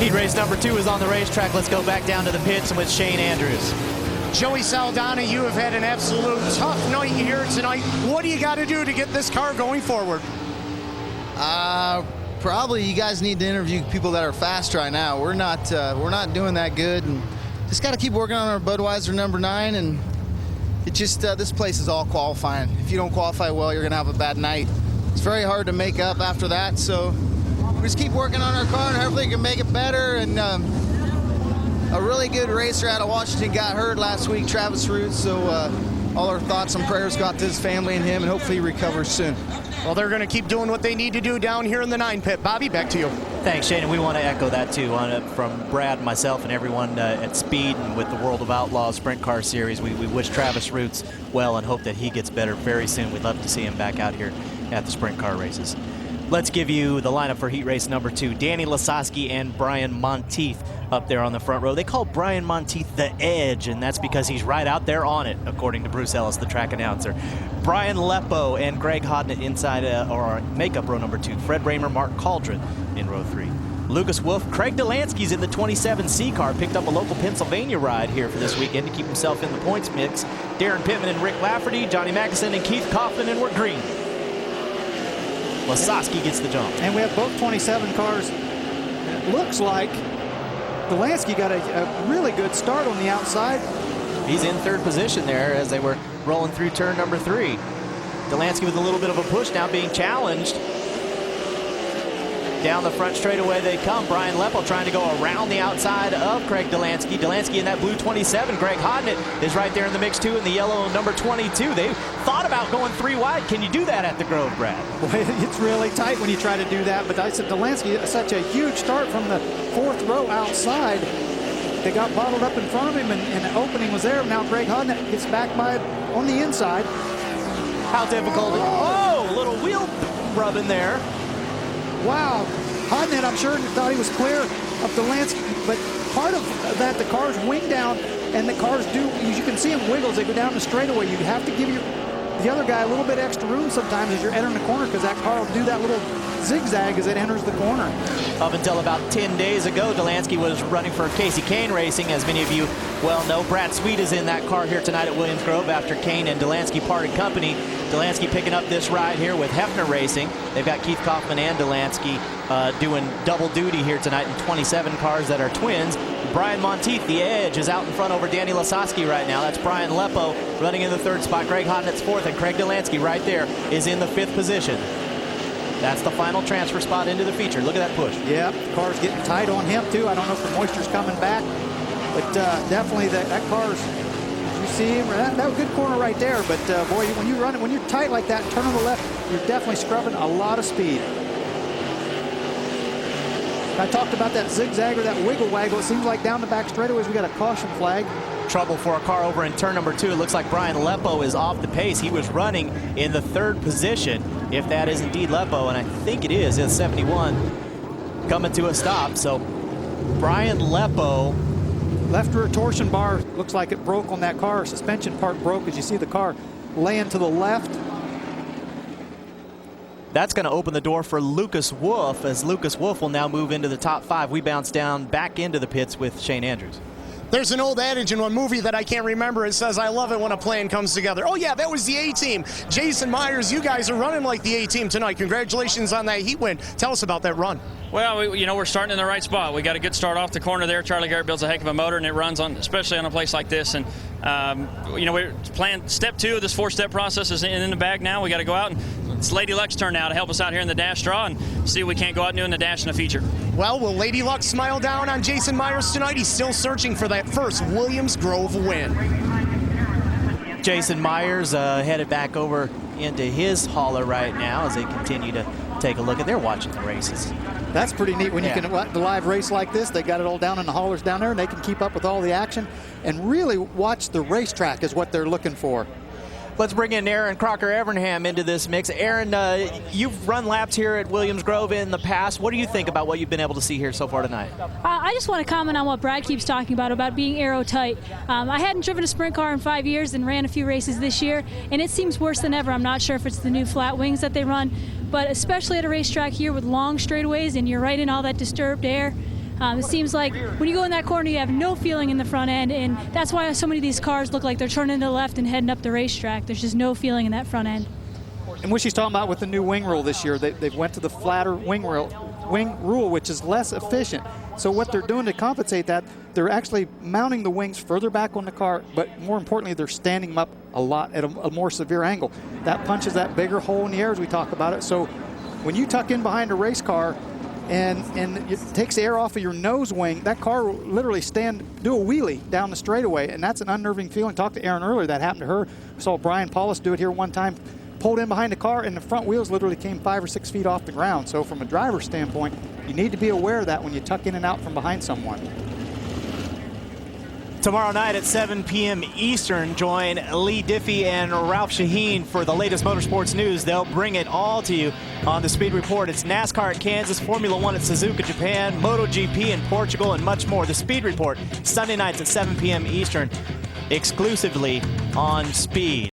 Heat race number 2 is on the racetrack. Let's go back down to the pits and with Shane Andrews. Joey Saldana, you have had an absolute tough night here tonight. What do you got to do to get this car going forward? Probably you guys need to interview people that are fast right now. We're not doing that good, and just got to keep working on our Budweiser number 9. And it just this place is all qualifying. If you don't qualify well, you're gonna have a bad night. It's very hard to make up after that. So we just keep working on our car, and hopefully we can make it better. And a really good racer out of Washington got hurt last week, Travis Roots. So all our thoughts and prayers go out to his family and him, and hopefully he recovers soon. Well, they're going to keep doing what they need to do down here in the 9 pit. Bobby, back to you. Thanks, Shane, and we want to echo that too from Brad, myself, and everyone at Speed and with the World of Outlaws Sprint Car Series. We wish Travis Roots well and hope that he gets better very soon. We'd love to see him back out here at the sprint car races. Let's give you the lineup for heat race number 2. Danny Lasowski and Brian Monteith up there on the front row. They call Brian Monteith the Edge, and that's because he's right out there on it, according to Bruce Ellis, the track announcer. Brian Lepo and Greg Hodnett inside or makeup row number 2. Fred Raymer, Mark Cauldron in row 3. Lucas Wolf, Craig Delansky's in the 27C car, picked up a local Pennsylvania ride here for this weekend to keep himself in the points mix. Darren Pittman and Rick Lafferty, Johnny Mackison and Keith Kaufman in Wirt Green. Lasowski gets the jump. And we have both 27 cars. It looks like Delansky got a really good start on the outside. He's in 3rd position there as they were rolling through turn number 3. Delansky with a little bit of a push now, being challenged. Down the front straightaway they come. Brian Lepo trying to go around the outside of Craig Delansky. Delansky in that blue 27. Greg Hodnett is right there in the mix too in the yellow number 22. They thought about going 3 wide. Can you do that at the Grove, Brad? Boy, it's really tight when you try to do that. But I said Delansky, such a huge start from the 4th row outside. They got bottled up in front of him, and the opening was there. Now Greg Hodnett gets back by on the inside. How difficult. Oh, a little wheel rub in there. Wow. Hodnett, I'm sure, thought he was clear of Delansky, but part of that, the cars wing down, and the cars do, as you can see them wiggle as they go down the straightaway. You have to give the other guy a little bit extra room sometimes as you're entering the corner, because that car will do that little zigzag as it enters the corner. Up until about 10 days ago, Delansky was running for Casey Kane Racing. As many of you well know, Brad Sweet is in that car here tonight at Williams Grove after Kane and Delansky parted company. Delansky picking up this ride here with Hefner Racing. They've got Keith Kaufman and Delansky doing double duty here tonight in 27 cars that are twins. Brian Monteith, the Edge, is out in front over Danny Lasowski right now. That's Brian Lepo running in the 3rd spot. Greg Hodnett's 4th, and Craig Delansky right there is in the 5th position. That's the final transfer spot into the feature. Look at that push. Yeah, the car's getting tight on him too. I don't know if the moisture's coming back, but definitely that car's, you see him, that was a good corner right there. But boy, when you run it, when you're tight like that, turn on the left, you're definitely scrubbing a lot of speed. I talked about that zigzag or that wiggle waggle. It seems like down the back straightaways we got a caution flag. Trouble for a car over in turn number 2. It looks like Brian Lepo is off the pace. He was running in the 3rd position, if that is indeed Lepo, and I think it is. It's 71 coming to a stop. So Brian Lepo. Left rear torsion bar looks like it broke on that car. Suspension part broke as you see the car laying to the left. That's going to open the door for Lucas Wolf, as Lucas Wolf will now move into the top 5. We bounce down back into the pits with Shane Andrews. There's an old adage in one movie that I can't remember. It says, I love it when a plan comes together. Oh, yeah, that was the A-Team. Jason Myers, you guys are running like the A-Team tonight. Congratulations on that heat win. Tell us about that run. Well, we're starting in the right spot. We got a good start off the corner there. Charlie Garrett builds a heck of a motor, and it runs on, especially on a place like this. And we're playing step 2 of this 4-step process is in the bag now. We got to go out, and it's Lady Luck's turn now to help us out here in the dash draw and see if we can't go out and do in the dash in the feature. Well, will Lady Luck smile down on Jason Myers tonight? He's still searching for that first Williams Grove win. Jason Myers headed back over into his hauler right now as they continue to take a look at. They're watching the races. That's pretty neat when you can the live race like this. They got it all down in the haulers down there, and they can keep up with all the action and really watch the racetrack is what they're looking for. Let's bring in Aaron Crocker-Evernham into this mix. Aaron, you've run laps here at Williams Grove in the past. What do you think about what you've been able to see here so far tonight? I just want to comment on what Brad keeps talking about being aero-tight. I hadn't driven a sprint car in 5 years and ran a few races this year, and it seems worse than ever. I'm not sure if it's the new flat wings that they run, but especially at a racetrack here with long straightaways and you're right in all that disturbed air, It seems like when you go in that corner, you have no feeling in the front end, and that's why so many of these cars look like they're turning to the left and heading up the racetrack. There's just no feeling in that front end. And what she's talking about with the new wing rule this year, they went to the flatter wing rule, which is less efficient. So what they're doing to compensate that, they're actually mounting the wings further back on the car, but more importantly, they're standing them up a lot at a more severe angle. That punches that bigger hole in the air as we talk about it. So when you tuck in behind a race car and it takes the air off of your nose wing, that car will literally do a wheelie down the straightaway, and that's an unnerving feeling. Talked to Erin earlier, that happened to her. We saw Brian Paulus do it here one time. Pulled in behind the car, and the front wheels literally came 5 or 6 feet off the ground. So from a driver's standpoint, you need to be aware of that when you tuck in and out from behind someone. Tomorrow night at 7 p.m. Eastern, join Lee Diffie and Ralph Shaheen for the latest motorsports news. They'll bring it all to you on the Speed Report. It's NASCAR at Kansas, Formula One at Suzuka, Japan, MotoGP in Portugal, and much more. The Speed Report, Sunday nights at 7 p.m. Eastern, exclusively on Speed.